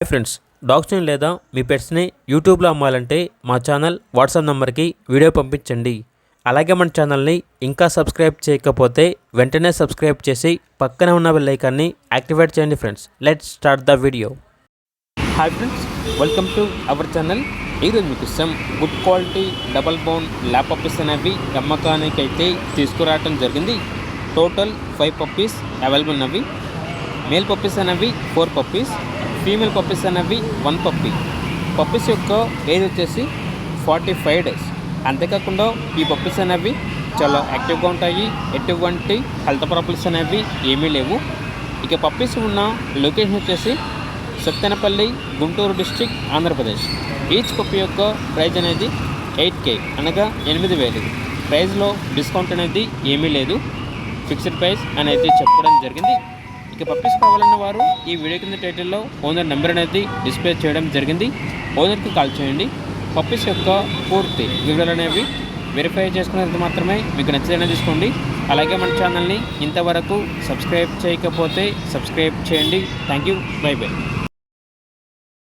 Friends, డాగ్స్ని లేదా మీ పెట్స్ని యూట్యూబ్లో అమ్మాలంటే మా ఛానల్ వాట్సాప్ నెంబర్కి వీడియో పంపించండి. అలాగే మన ఛానల్ని ఇంకా సబ్స్క్రైబ్ చేయకపోతే వెంటనే సబ్స్క్రైబ్ చేసి పక్కనే ఉన్న బెల్ ఐకాన్ని యాక్టివేట్ చేయండి. Friends, let's start the video. Hi friends, welcome to our channel. ఈరోజు మీకు good quality double bone lap puppies అనేవి అమ్మకానికి అయితే తీసుకురావడం జరిగింది. టోటల్ 5 పప్పీస్ అవైలబుల్ ఉన్నవి. మేల్ పప్పీస్ అనేవి 4 పప్పీస్, ఫీమేల్ పప్పీస్ అనేవి 1 పప్పీ. పప్పీస్ యొక్క ఏజ్ వచ్చేసి 45 డేస్. అంతేకాకుండా ఈ పప్పీస్ అనేవి చాలా యాక్టివ్గా ఉంటాయి. ఎటువంటి హెల్త్ ప్రాబ్లమ్స్ అనేవి ఏమీ లేవు. ఇక పప్పీస్ ఉన్న లొకేషన్ వచ్చేసి Sattenapalli, Guntur district, Andhra Pradesh. Each puppy యొక్క ప్రైజ్ అనేది 8K అనగా 8,000. ప్రైజ్లో డిస్కౌంట్ అనేది ఏమీ లేదు. ఫిక్స్డ్ ప్రైస్ అనేది చెప్పడం జరిగింది. ఇక పప్పీస్ కావాలన్న వారు ఈ వీడియో కింద టైటిల్లో ఓనర్ నెంబర్ అనేది డిస్ప్లే చేయడం జరిగింది. ఓనర్కి కాల్ చేయండి. పప్పీస్ యొక్క పూర్తి వివరాలు అనేవి వెరిఫై చేసుకునేది మాత్రమే మీకు నచ్చితేనే తీసుకోండి. అలాగే మన ఛానల్ని ఇంతవరకు సబ్స్క్రైబ్ చేయకపోతే సబ్స్క్రైబ్ చేయండి. Thank you. By by.